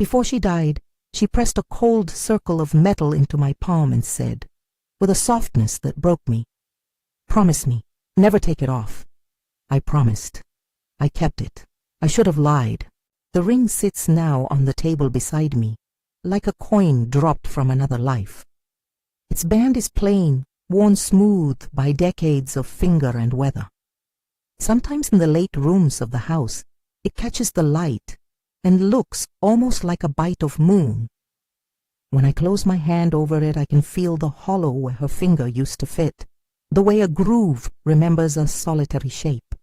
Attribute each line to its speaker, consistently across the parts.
Speaker 1: Before she died, she pressed a cold circle of metal into my palm and said, with a softness that broke me, "Promise me, never take it off." I promised. I kept it. I should have lied. The ring sits now on the table beside me, like a coin dropped from another life. Its band is plain, worn smooth by decades of finger and weather. Sometimes in the late rooms of the house, it catches the light and looks almost like a bite of moon. When I close my hand over it, I can feel the hollow where her finger used to fit, the way a groove remembers a solitary shape.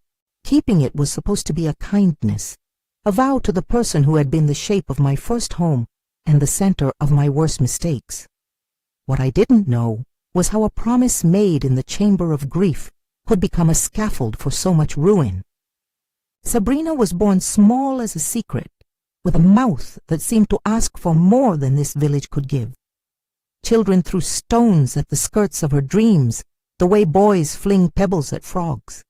Speaker 1: Keeping it was supposed to be a kindness, a vow to the person who had been the shape of my first home and the center of my worst mistakes. What I didn't know was how a promise made in the chamber of grief could become a scaffold for so much ruin. Sabrina was born small as a secret, with a mouth that seemed to ask for more than this village could give. Children threw stones at the skirts of her dreams, the way boys fling pebbles at frogs.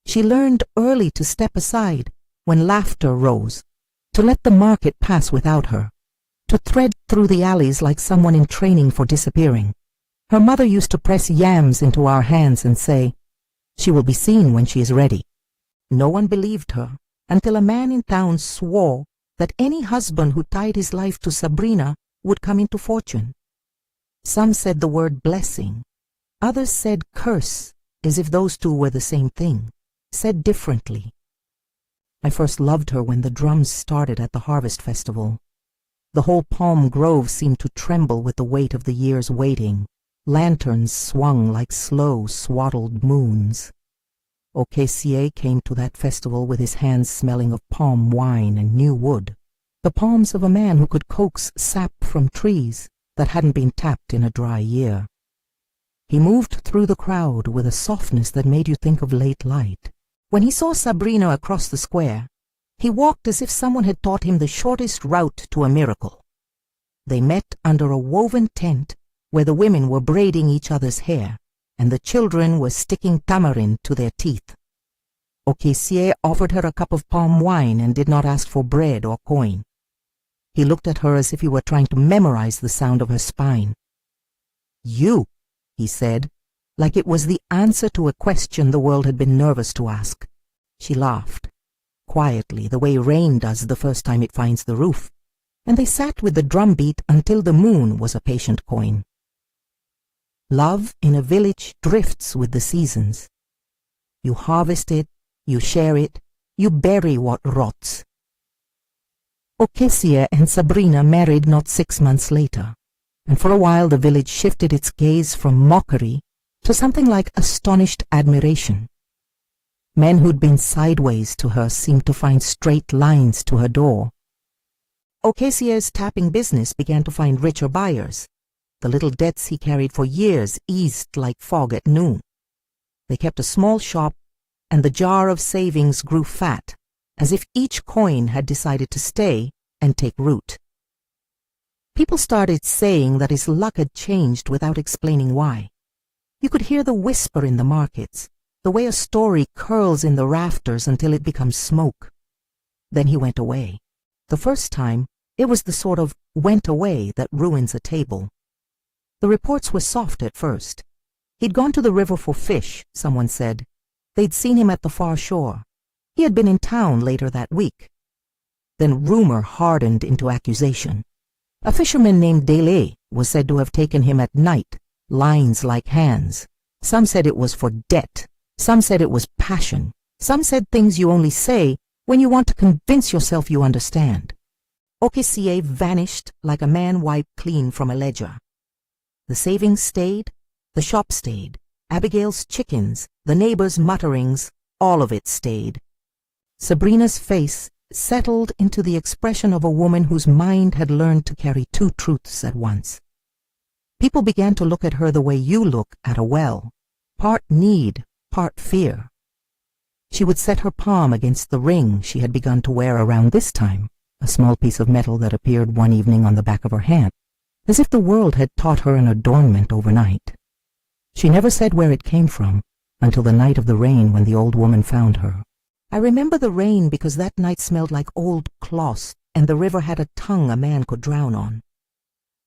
Speaker 1: She learned early to step aside when laughter rose, to let the market pass without her, to thread through the alleys like someone in training for disappearing. Her mother used to press yams into our hands and say, "She will be seen when she is ready." No one believed her until a man in town swore that any husband who tied his life to Sabrina would come into fortune. Some said the word blessing. Others said curse, as if those two were the same thing, said differently. I first loved her when the drums started at the harvest festival. The whole palm grove seemed to tremble with the weight of the year's waiting. Lanterns swung like slow, swaddled moons. Okesier came to that festival with his hands smelling of palm wine and new wood, the palms of a man who could coax sap from trees that hadn't been tapped in a dry year. He moved through the crowd with a softness that made you think of late light. When he saw Sabrina across the square, he walked as if someone had taught him the shortest route to a miracle. They met under a woven tent where the women were braiding each other's hair, and the children were sticking tamarind to their teeth. Okesier offered her a cup of palm wine and did not ask for bread or coin. He looked at her as if he were trying to memorize the sound of her spine. "You," he said, like it was the answer to a question the world had been nervous to ask. She laughed, quietly, the way rain does the first time it finds the roof, and they sat with the drumbeat until the moon was a patient coin. Love in a village drifts with the seasons. You harvest it, you share it, you bury what rots. Okesier and Sabrina married not 6 months later, and for a while the village shifted its gaze from mockery to something like astonished admiration. Men who'd been sideways to her seemed to find straight lines to her door. Okesier's tapping business began to find richer buyers. The little debts he carried for years eased like fog at noon. They kept a small shop, and the jar of savings grew fat, as if each coin had decided to stay and take root. People started saying that his luck had changed without explaining why. You could hear the whisper in the markets, the way a story curls in the rafters until it becomes smoke. Then he went away. The first time, it was the sort of went away that ruins a table. The reports were soft at first. He'd gone to the river for fish, someone said. They'd seen him at the far shore. He had been in town later that week. Then rumor hardened into accusation. A fisherman named Dele was said to have taken him at night, lines like hands. Some said it was for debt. Some said it was passion. Some said things you only say when you want to convince yourself you understand. Okesier vanished like a man wiped clean from a ledger. The savings stayed, the shop stayed, Abigail's chickens, the neighbors' mutterings, all of it stayed. Sabrina's face settled into the expression of a woman whose mind had learned to carry two truths at once. People began to look at her the way you look at a well, part need, part fear. She would set her palm against the ring she had begun to wear around this time, a small piece of metal that appeared one evening on the back of her hand, as if the world had taught her an adornment overnight. She never said where it came from until the night of the rain when the old woman found her. I remember the rain because that night smelled like old cloths and the river had a tongue a man could drown on.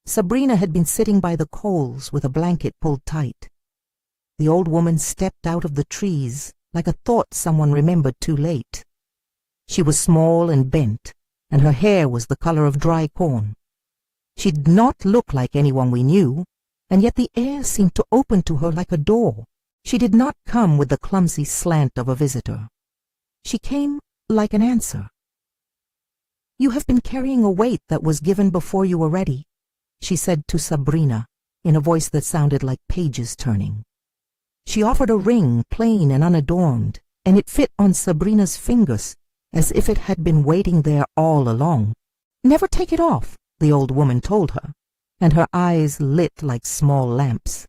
Speaker 1: Sabrina had been sitting by the coals with a blanket pulled tight. The old woman stepped out of the trees like a thought someone remembered too late. She was small and bent, and her hair was the color of dry corn. She did not look like anyone we knew, and yet the air seemed to open to her like a door. She did not come with the clumsy slant of a visitor. She came like an answer. "You have been carrying a weight that was given before you were ready," she said to Sabrina, in a voice that sounded like pages turning. She offered a ring, plain and unadorned, and it fit on Sabrina's fingers as if it had been waiting there all along. "Never take it off," the old woman told her, and her eyes lit like small lamps.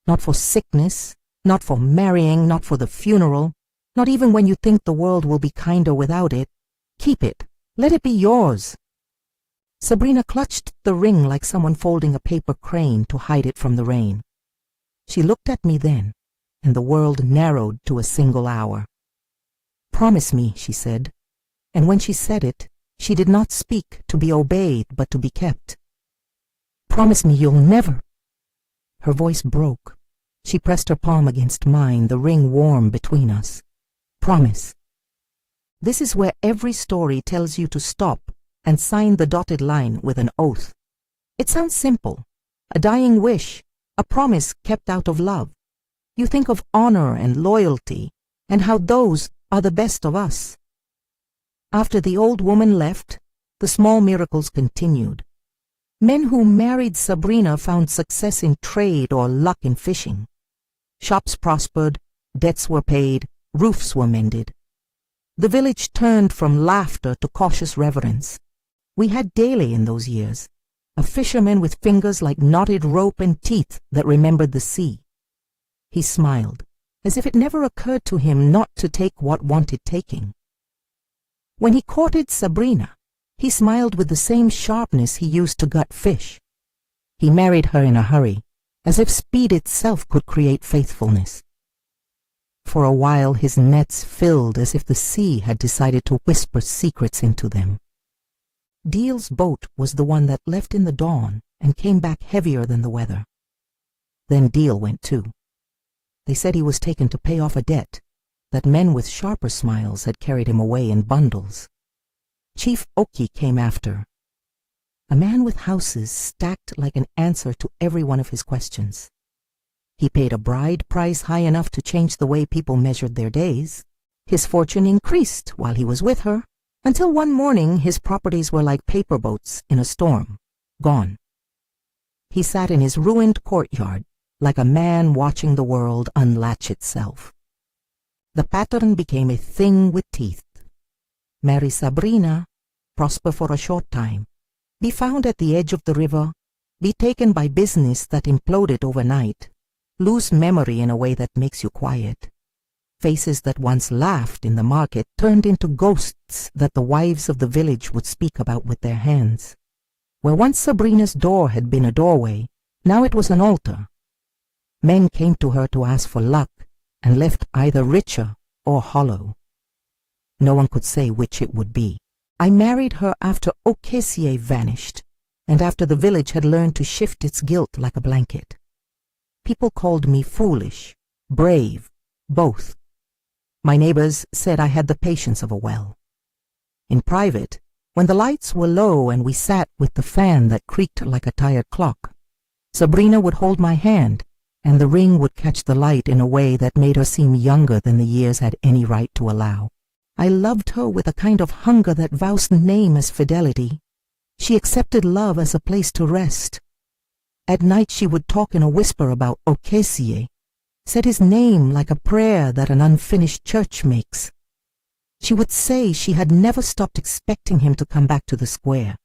Speaker 1: "Not for sickness, not for marrying, not for the funeral, not even when you think the world will be kinder without it. Keep it. Let it be yours." Sabrina clutched the ring like someone folding a paper crane to hide it from the rain. She looked at me then, and the world narrowed to a single hour. "Promise me," she said, and when she said it, she did not speak to be obeyed but to be kept. "Promise me you'll never—" Her voice broke. She pressed her palm against mine, the ring warm between us. "Promise." This is where every story tells you to stop and sign the dotted line with an oath. It sounds simple, a dying wish, a promise kept out of love. You think of honor and loyalty and how those are the best of us. After the old woman left, the small miracles continued. Men who married Sabrina found success in trade or luck in fishing. Shops prospered, debts were paid, roofs were mended. The village turned from laughter to cautious reverence. We had Daly in those years, a fisherman with fingers like knotted rope and teeth that remembered the sea. He smiled, as if it never occurred to him not to take what wanted taking. When he courted Sabrina, he smiled with the same sharpness he used to gut fish. He married her in a hurry, as if speed itself could create faithfulness. For a while his nets filled as if the sea had decided to whisper secrets into them. Deal's boat was the one that left in the dawn and came back heavier than the weather. Then Deal went too. They said he was taken to pay off a debt, that men with sharper smiles had carried him away in bundles. Chief Oki came after, a man with houses stacked like an answer to every one of his questions. He paid a bride price high enough to change the way people measured their days. His fortune increased while he was with her, until one morning his properties were like paper boats in a storm, gone. He sat in his ruined courtyard, like a man watching the world unlatch itself. The pattern became a thing with teeth. Marry Sabrina, prosper for a short time, be found at the edge of the river, be taken by business that imploded overnight, lose memory in a way that makes you quiet. Faces that once laughed in the market turned into ghosts that the wives of the village would speak about with their hands. Where once Sabrina's door had been a doorway, now it was an altar. Men came to her to ask for luck and left either richer or hollow. No one could say which it would be. I married her after Okesie vanished, and after the village had learned to shift its guilt like a blanket. People called me foolish, brave, both. My neighbors said I had the patience of a well. In private, when the lights were low and we sat with the fan that creaked like a tired clock, Sabrina would hold my hand, and the ring would catch the light in a way that made her seem younger than the years had any right to allow. I loved her with a kind of hunger that vows the name as fidelity. She accepted love as a place to rest. At night she would talk in a whisper about Okesie, said his name like a prayer that an unfinished church makes. She would say she had never stopped expecting him to come back to the square,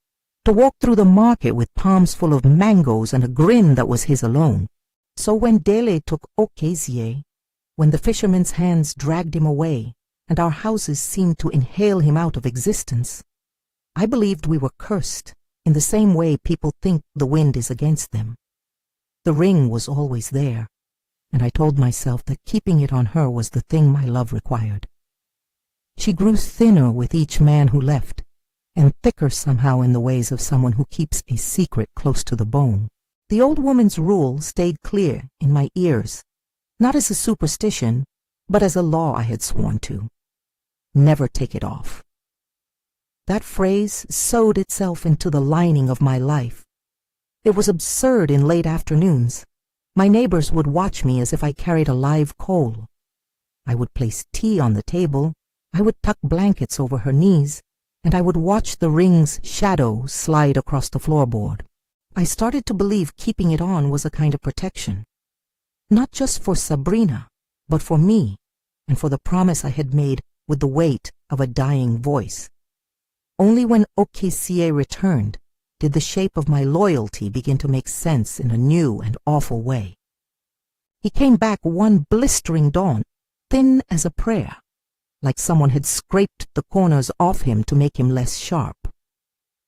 Speaker 1: to walk through the market with palms full of mangoes and a grin that was his alone. So when Dele took Okesie, when the fishermen's hands dragged him away, and our houses seemed to inhale him out of existence, I believed we were cursed in the same way people think the wind is against them. The ring was always there, and I told myself that keeping it on her was the thing my love required. She grew thinner with each man who left, and thicker somehow in the ways of someone who keeps a secret close to the bone. The old woman's rule stayed clear in my ears, not as a superstition, but as a law I had sworn to. Never take it off. That phrase sewed itself into the lining of my life. It was absurd in late afternoons. My neighbors would watch me as if I carried a live coal. I would place tea on the table, I would tuck blankets over her knees, and I would watch the ring's shadow slide across the floorboard. I started to believe keeping it on was a kind of protection. Not just for Sabrina, but for me, and for the promise I had made with the weight of a dying voice. Only when Okesier returned did the shape of my loyalty begin to make sense in a new and awful way. He came back one blistering dawn, thin as a prayer, like someone had scraped the corners off him to make him less sharp.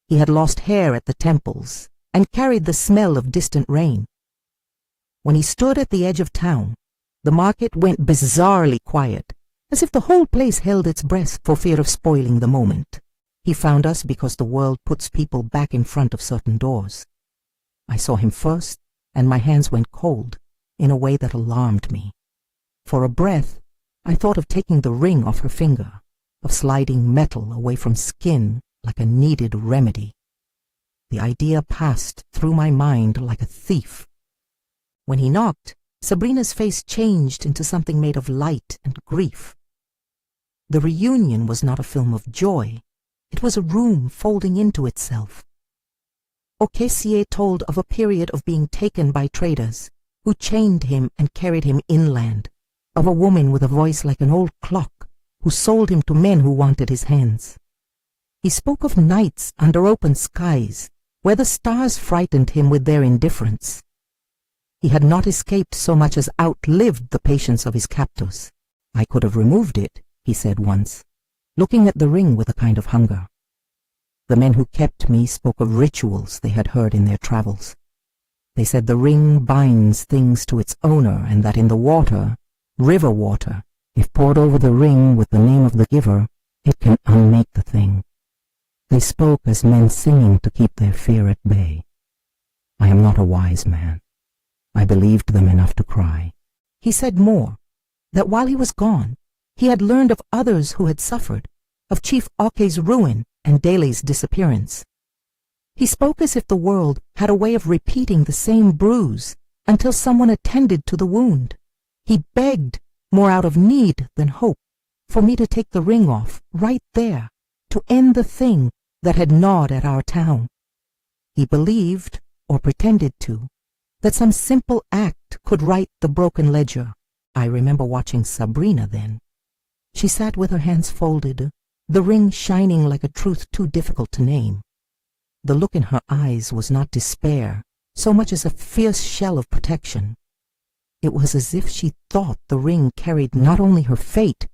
Speaker 1: He had lost hair at the temples and carried the smell of distant rain. When he stood at the edge of town, the market went bizarrely quiet, as if the whole place held its breath for fear of spoiling the moment. He found us because the world puts people back in front of certain doors. I saw him first, and my hands went cold in a way that alarmed me. For a breath, I thought of taking the ring off her finger, of sliding metal away from skin like a needed remedy. The idea passed through my mind like a thief. When he knocked, Sabrina's face changed into something made of light and grief. The reunion was not a film of joy. It was a room folding into itself. Okesier told of a period of being taken by traders who chained him and carried him inland, of a woman with a voice like an old clock who sold him to men who wanted his hands. He spoke of nights under open skies where the stars frightened him with their indifference. He had not escaped so much as outlived the patience of his captors. I could have removed it, he said once, looking at the ring with a kind of hunger. The men who kept me spoke of rituals they had heard in their travels. They said the ring binds things to its owner, and that in the water, river water, if poured over the ring with the name of the giver, it can unmake the thing. They spoke as men singing to keep their fear at bay. I am not a wise man. I believed them enough to cry. He said more, that while he was gone, he had learned of others who had suffered, of Chief Oke's ruin and Dele's disappearance. He spoke as if the world had a way of repeating the same bruise until someone attended to the wound. He begged, more out of need than hope, for me to take the ring off right there, to end the thing that had gnawed at our town. He believed, or pretended to, that some simple act could right the broken ledger. I remember watching Sabrina then. She sat with her hands folded, the ring shining like a truth too difficult to name. The look in her eyes was not despair, so much as a fierce shell of protection. It was as if she thought the ring carried not only her fate,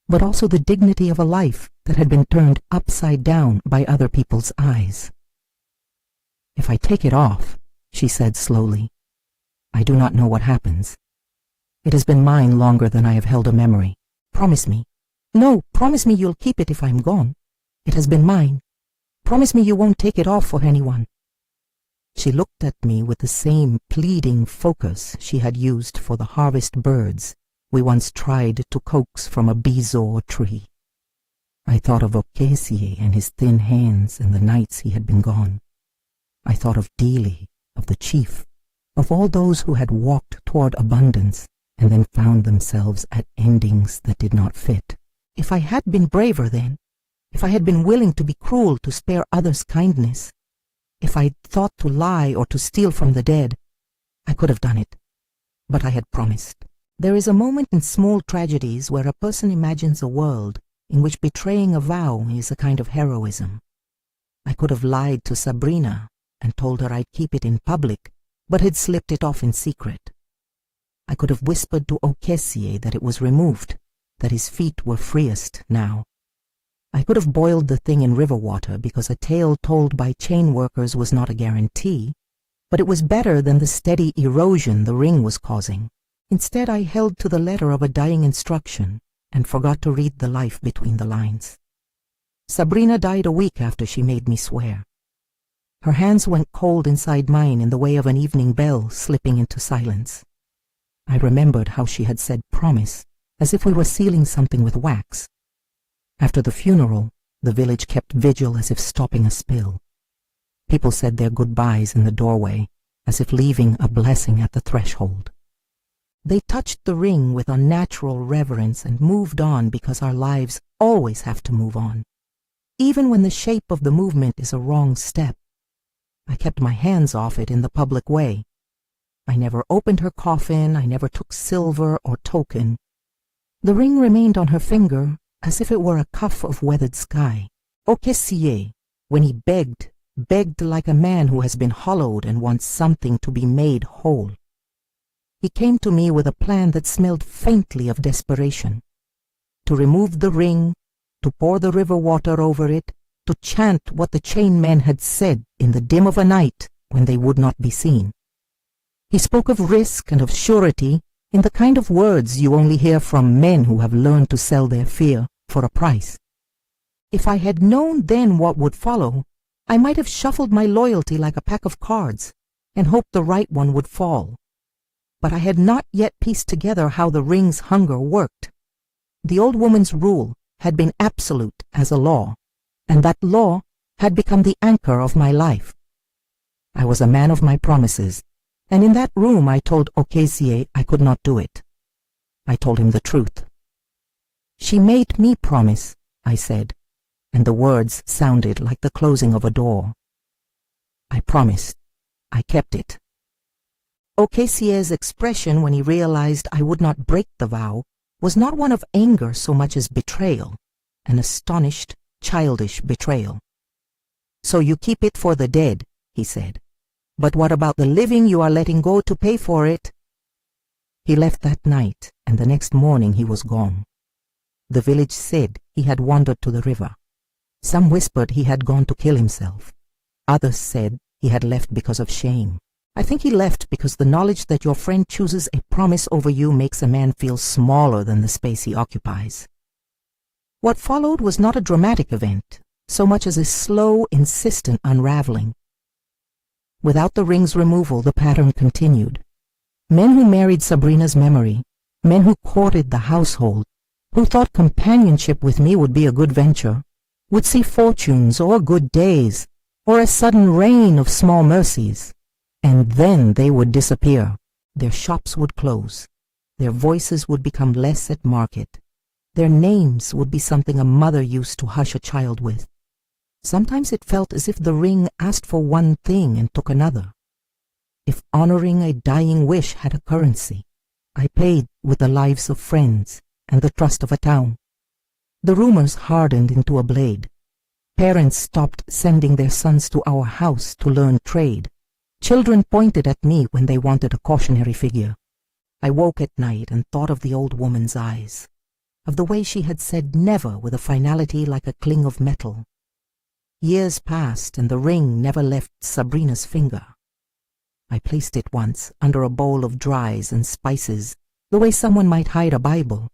Speaker 1: but also the dignity of a life that had been turned upside down by other people's eyes. If I take it off, she said slowly, I do not know what happens. It has been mine longer than I have held a memory. Promise me. No, promise me you'll keep it if I'm gone. It has been mine. Promise me you won't take it off for anyone. She looked at me with the same pleading focus she had used for the harvest birds we once tried to coax from a bezoar tree. I thought of Okesier and his thin hands and the nights he had been gone. I thought of Dele, of the chief, of all those who had walked toward abundance and then found themselves at endings that did not fit. If I had been braver then, if I had been willing to be cruel to spare others kindness, if I thought to lie or to steal from the dead, I could have done it. But I had promised. There is a moment in small tragedies where a person imagines a world in which betraying a vow is a kind of heroism. I could have lied to Sabrina and told her I'd keep it in public, but had slipped it off in secret. I could have whispered to Okesier that it was removed, that his feet were freest now. I could have boiled the thing in river water because a tale told by chain workers was not a guarantee, but it was better than the steady erosion the ring was causing. Instead, I held to the letter of a dying instruction and forgot to read the life between the lines. Sabrina died a week after she made me swear. Her hands went cold inside mine in the way of an evening bell slipping into silence. I remembered how she had said promise, as if we were sealing something with wax. After the funeral, the village kept vigil as if stopping a spill. People said their goodbyes in the doorway, as if leaving a blessing at the threshold. They touched the ring with unnatural reverence and moved on because our lives always have to move on, even when the shape of the movement is a wrong step. I kept my hands off it in the public way. I never opened her coffin, I never took silver or token. The ring remained on her finger as if it were a cuff of weathered sky. Au caissier, when he begged like a man who has been hollowed and wants something to be made whole. He came to me with a plan that smelled faintly of desperation. To remove the ring, to pour the river water over it, to chant what the chain men had said in the dim of a night when they would not be seen. He spoke of risk and of surety in the kind of words you only hear from men who have learned to sell their fear for a price. If I had known then what would follow, I might have shuffled my loyalty like a pack of cards and hoped the right one would fall. But I had not yet pieced together how the ring's hunger worked. The old woman's rule had been absolute as a law, and that law had become the anchor of my life. I was a man of my promises, and in that room I told Au caissier I could not do it. I told him the truth. She made me promise, I said, and the words sounded like the closing of a door. I promised. I kept it. Au caissier's expression when he realized I would not break the vow was not one of anger so much as betrayal, an astonished, childish betrayal. So you keep it for the dead, he said. But what about the living you are letting go to pay for it? He left that night, and the next morning he was gone. The village said he had wandered to the river. Some whispered he had gone to kill himself. Others said he had left because of shame. I think he left because the knowledge that your friend chooses a promise over you makes a man feel smaller than the space he occupies. What followed was not a dramatic event, so much as a slow, insistent unraveling. Without the ring's removal, the pattern continued. Men who married Sabrina's memory, men who courted the household, who thought companionship with me would be a good venture, would see fortunes or good days, or a sudden rain of small mercies, and then they would disappear. Their shops would close. Their voices would become less at market. Their names would be something a mother used to hush a child with. Sometimes it felt as if the ring asked for one thing and took another. If honoring a dying wish had a currency, I paid with the lives of friends and the trust of a town. The rumors hardened into a blade. Parents stopped sending their sons to our house to learn trade. Children pointed at me when they wanted a cautionary figure. I woke at night and thought of the old woman's eyes, of the way she had said never with a finality like a cling of metal. Years passed and the ring never left Sabrina's finger. I placed it once under a bowl of dries and spices, the way someone might hide a Bible.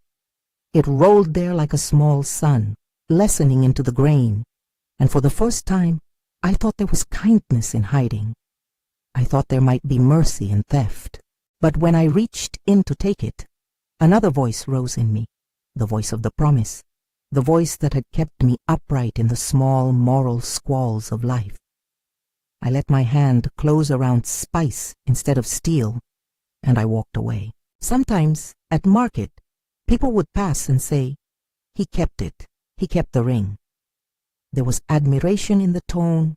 Speaker 1: It rolled there like a small sun, lessening into the grain, and for the first time I thought there was kindness in hiding. I thought there might be mercy in theft. But when I reached in to take it, another voice rose in me, the voice of the promise, the voice that had kept me upright in the small moral squalls of life. I let my hand close around spice instead of steel, and I walked away. Sometimes, at market, people would pass and say, "He kept it, he kept the ring." There was admiration in the tone,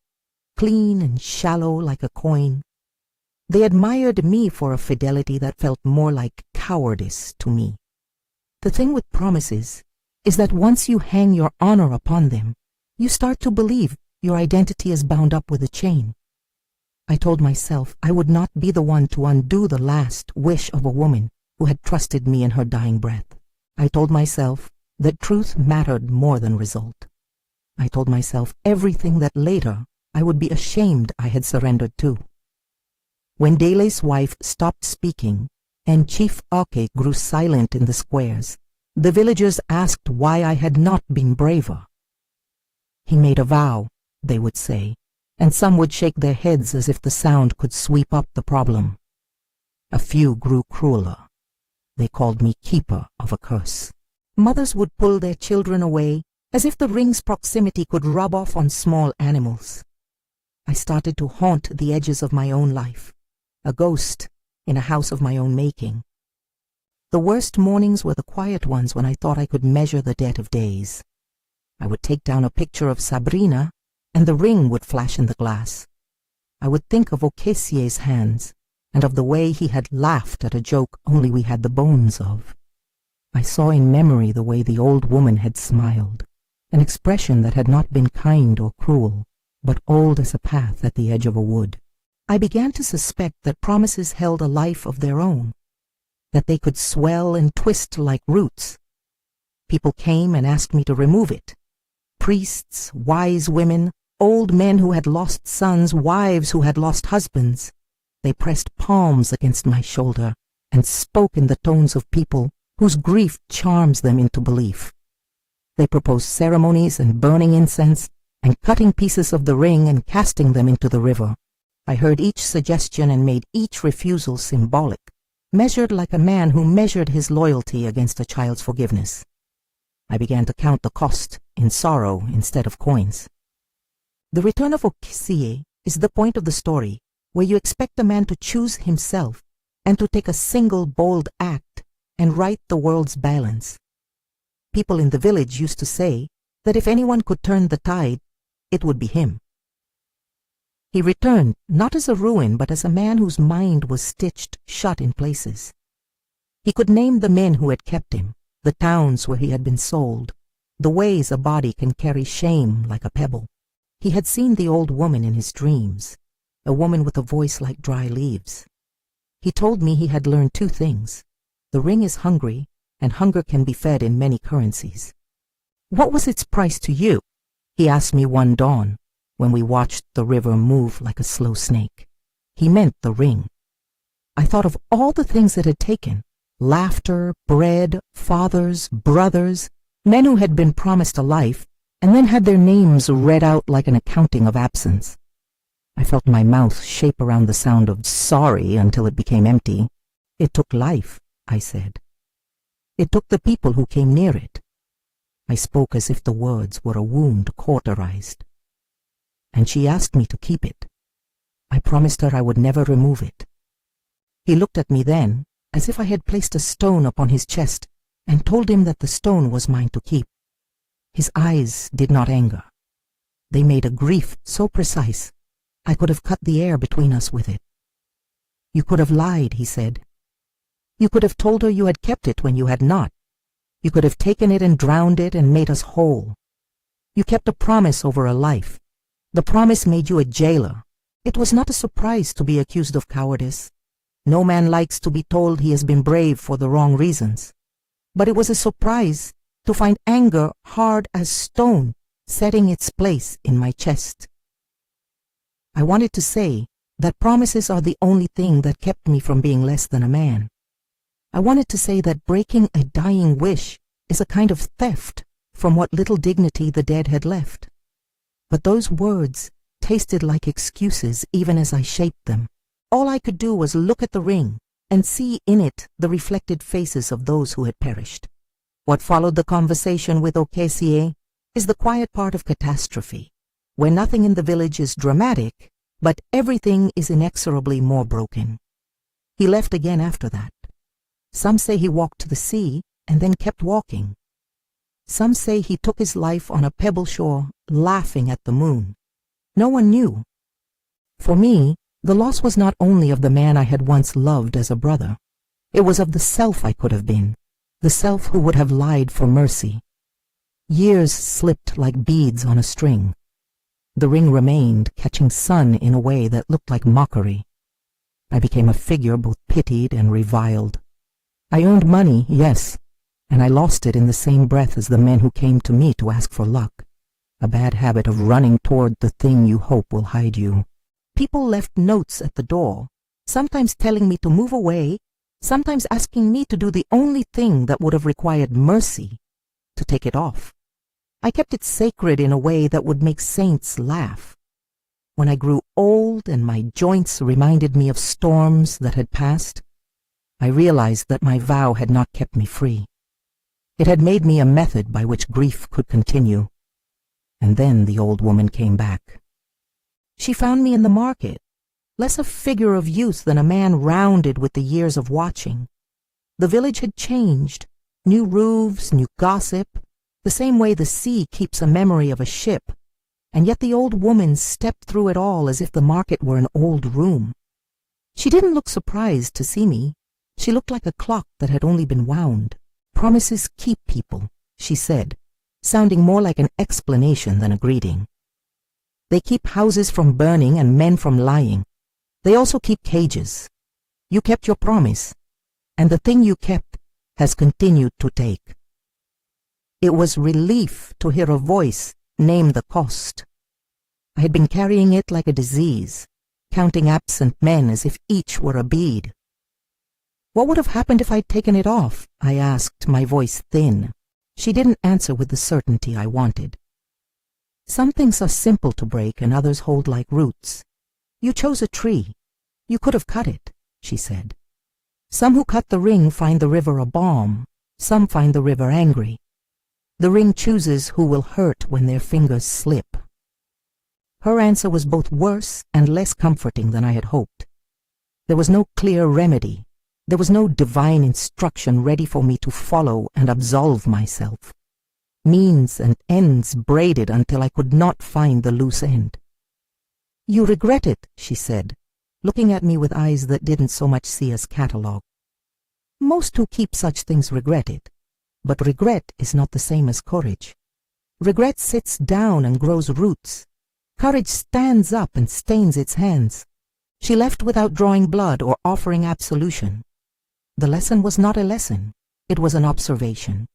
Speaker 1: clean and shallow like a coin. They admired me for a fidelity that felt more like cowardice to me. The thing with promises is that once you hang your honor upon them, you start to believe your identity is bound up with a chain. I told myself I would not be the one to undo the last wish of a woman who had trusted me in her dying breath. I told myself that truth mattered more than result. I told myself everything that later I would be ashamed I had surrendered to. When Dele's wife stopped speaking and Chief Ake grew silent in the squares, the villagers asked why I had not been braver. He made a vow, they would say, and some would shake their heads as if the sound could sweep up the problem. A few grew crueler. They called me keeper of a curse. Mothers would pull their children away as if the ring's proximity could rub off on small animals. I started to haunt the edges of my own life, a ghost in a house of my own making. The worst mornings were the quiet ones when I thought I could measure the debt of days. I would take down a picture of Sabrina, and the ring would flash in the glass. I would think of Ocasier's hands, and of the way he had laughed at a joke only we had the bones of. I saw in memory the way the old woman had smiled, an expression that had not been kind or cruel, but old as a path at the edge of a wood. I began to suspect that promises held a life of their own, that they could swell and twist like roots. People came and asked me to remove it. Priests, wise women, old men who had lost sons, wives who had lost husbands. They pressed palms against my shoulder and spoke in the tones of people whose grief charms them into belief. They proposed ceremonies and burning incense and cutting pieces of the ring and casting them into the river. I heard each suggestion and made each refusal symbolic, measured like a man who measured his loyalty against a child's forgiveness. I began to count the cost in sorrow instead of coins. The return of Ocasier is the point of the story where you expect a man to choose himself and to take a single bold act and right the world's balance. People in the village used to say that if anyone could turn the tide, it would be him. He returned not as a ruin, but as a man whose mind was stitched shut in places. He could name the men who had kept him, the towns where he had been sold, the ways a body can carry shame like a pebble. He had seen the old woman in his dreams, a woman with a voice like dry leaves. He told me he had learned two things. The ring is hungry, and hunger can be fed in many currencies. What was its price to you? He asked me one dawn, when we watched the river move like a slow snake. He meant the ring. I thought of all the things it had taken: laughter, bread, fathers, brothers, men who had been promised a life and then had their names read out like an accounting of absence. I felt my mouth shape around the sound of sorry until it became empty. It took life, I said. It took the people who came near it. I spoke as if the words were a wound cauterized. And she asked me to keep it. I promised her I would never remove it. He looked at me then, as if I had placed a stone upon his chest, and told him that the stone was mine to keep. His eyes did not anger. They made a grief so precise, I could have cut the air between us with it. You could have lied, he said. You could have told her you had kept it when you had not. You could have taken it and drowned it and made us whole. You kept a promise over a life. The promise made you a jailer. It was not a surprise to be accused of cowardice. No man likes to be told he has been brave for the wrong reasons. But it was a surprise to find anger hard as stone setting its place in my chest. I wanted to say that promises are the only thing that kept me from being less than a man. I wanted to say that breaking a dying wish is a kind of theft from what little dignity the dead had left. But those words tasted like excuses even as I shaped them. All I could do was look at the ring and see in it the reflected faces of those who had perished. What followed the conversation with Ocasier is the quiet part of catastrophe, where nothing in the village is dramatic, but everything is inexorably more broken. He left again after that. Some say he walked to the sea and then kept walking. Some say he took his life on a pebble shore, laughing at the moon. No one knew. For me, the loss was not only of the man I had once loved as a brother. It was of the self I could have been, the self who would have lied for mercy. Years slipped like beads on a string. The ring remained, catching sun in a way that looked like mockery. I became a figure both pitied and reviled. I earned money, yes, and I lost it in the same breath as the men who came to me to ask for luck, a bad habit of running toward the thing you hope will hide you. People left notes at the door, sometimes telling me to move away, sometimes asking me to do the only thing that would have required mercy, to take it off. I kept it sacred in a way that would make saints laugh. When I grew old and my joints reminded me of storms that had passed, I realized that my vow had not kept me free. It had made me a method by which grief could continue. And then the old woman came back. She found me in the market, less a figure of youth than a man rounded with the years of watching. The village had changed, new roofs, new gossip, the same way the sea keeps a memory of a ship, and yet the old woman stepped through it all as if the market were an old room. She didn't look surprised to see me. She looked like a clock that had only been wound. "Promises keep people," she said, sounding more like an explanation than a greeting. "They keep houses from burning and men from lying. They also keep cages. You kept your promise, and the thing you kept has continued to take." It was relief to hear a voice name the cost. I had been carrying it like a disease, counting absent men as if each were a bead. "What would have happened if I'd taken it off?" I asked, my voice thin. She didn't answer with the certainty I wanted. "Some things are simple to break and others hold like roots. You chose a tree. You could have cut it," she said. "Some who cut the ring find the river a balm. Some find the river angry. The ring chooses who will hurt when their fingers slip." Her answer was both worse and less comforting than I had hoped. There was no clear remedy. There was no divine instruction ready for me to follow and absolve myself. Means and ends braided until I could not find the loose end. "You regret it," she said, looking at me with eyes that didn't so much see as catalogue. "Most who keep such things regret it. But regret is not the same as courage. Regret sits down and grows roots. Courage stands up and stains its hands." She left without drawing blood or offering absolution. The lesson was not a lesson. It was an observation.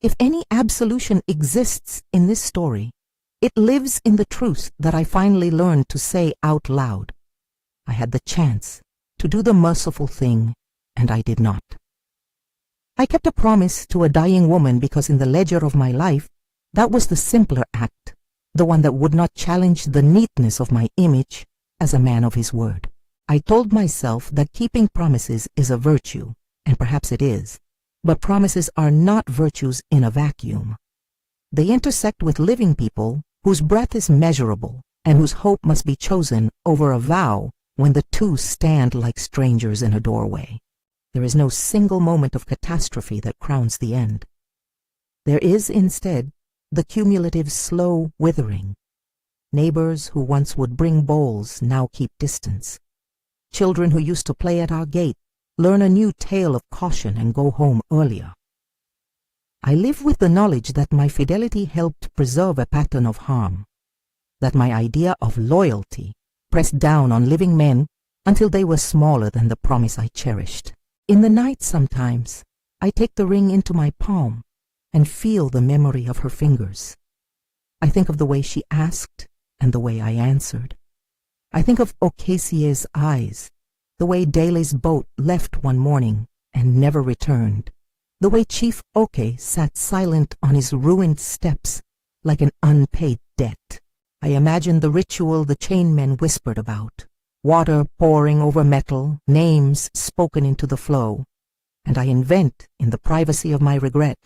Speaker 1: If any absolution exists in this story, it lives in the truth that I finally learned to say out loud. I had the chance to do the merciful thing, and I did not. I kept a promise to a dying woman because in the ledger of my life, that was the simpler act, the one that would not challenge the neatness of my image as a man of his word. I told myself that keeping promises is a virtue, and perhaps it is, but promises are not virtues in a vacuum. They intersect with living people whose breath is measurable and whose hope must be chosen over a vow when the two stand like strangers in a doorway. There is no single moment of catastrophe that crowns the end. There is, instead, the cumulative slow withering. Neighbors who once would bring bowls now keep distance. Children who used to play at our gate learn a new tale of caution and go home earlier. I live with the knowledge that my fidelity helped preserve a pattern of harm, that my idea of loyalty pressed down on living men until they were smaller than the promise I cherished. In the night sometimes, I take the ring into my palm and feel the memory of her fingers. I think of the way she asked and the way I answered. I think of Ocasie's eyes, the way Dele's boat left one morning and never returned, the way Chief Oke sat silent on his ruined steps like an unpaid debt. I imagine the ritual the chainmen whispered about, water pouring over metal, names spoken into the flow, and I invent, in the privacy of my regret,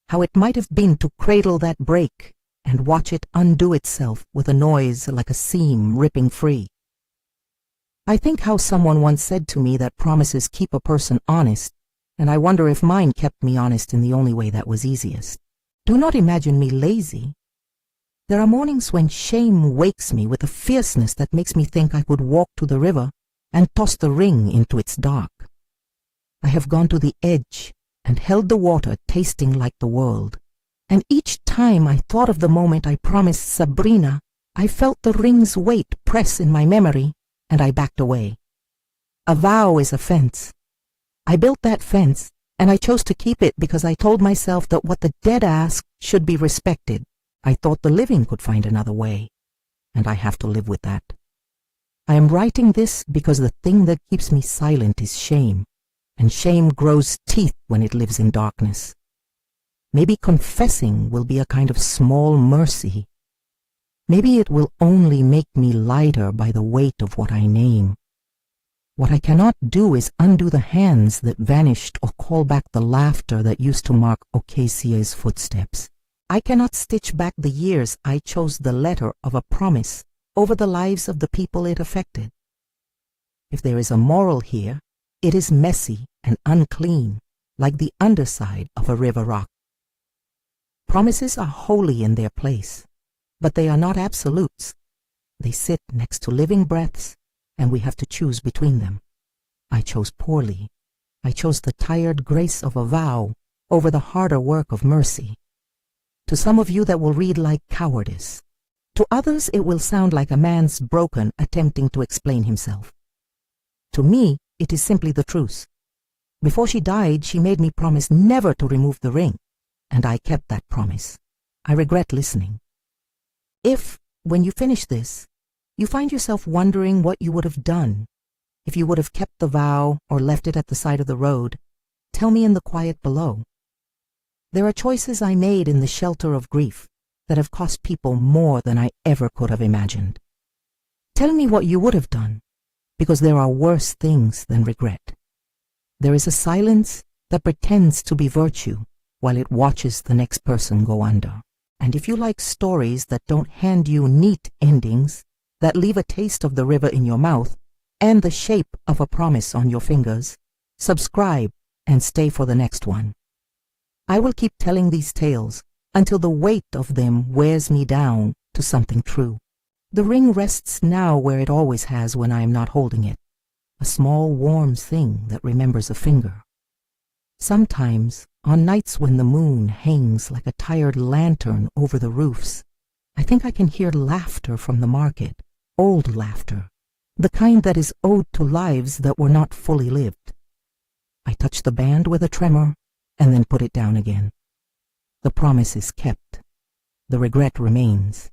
Speaker 1: how it might have been to cradle that break and watch it undo itself with a noise like a seam ripping free. I think how someone once said to me that promises keep a person honest, and I wonder if mine kept me honest in the only way that was easiest. Do not imagine me lazy. There are mornings when shame wakes me with a fierceness that makes me think I could walk to the river and toss the ring into its dark. I have gone to the edge and held the water tasting like the world, and each time I thought of the moment I promised Sabrina, I felt the ring's weight press in my memory, and I backed away. A vow is a fence. I built that fence, and I chose to keep it because I told myself that what the dead asked should be respected. I thought the living could find another way, and I have to live with that. I am writing this because the thing that keeps me silent is shame, and shame grows teeth when it lives in darkness. Maybe confessing will be a kind of small mercy. Maybe it will only make me lighter by the weight of what I name. What I cannot do is undo the hands that vanished or call back the laughter that used to mark Ocasie's footsteps. I cannot stitch back the years I chose the letter of a promise over the lives of the people it affected. If there is a moral here, it is messy and unclean, like the underside of a river rock. Promises are holy in their place, but they are not absolutes. They sit next to living breaths, and we have to choose between them. I chose poorly. I chose the tired grace of a vow over the harder work of mercy. To some of you that will read like cowardice. To others it will sound like a man's broken attempting to explain himself. To me, it is simply the truth. Before she died, she made me promise never to remove the ring, and I kept that promise. I regret listening. If, when you finish this, you find yourself wondering what you would have done, if you would have kept the vow or left it at the side of the road, tell me in the quiet below. There are choices I made in the shelter of grief that have cost people more than I ever could have imagined. Tell me what you would have done, because there are worse things than regret. There is a silence that pretends to be virtue while it watches the next person go under. And if you like stories that don't hand you neat endings, that leave a taste of the river in your mouth and the shape of a promise on your fingers, subscribe and stay for the next one. I will keep telling these tales until the weight of them wears me down to something true. The ring rests now where it always has when I am not holding it, a small warm thing that remembers a finger. Sometimes, on nights when the moon hangs like a tired lantern over the roofs, I think I can hear laughter from the market, old laughter, the kind that is owed to lives that were not fully lived. I touch the band with a tremor and then put it down again. The promise is kept. The regret remains.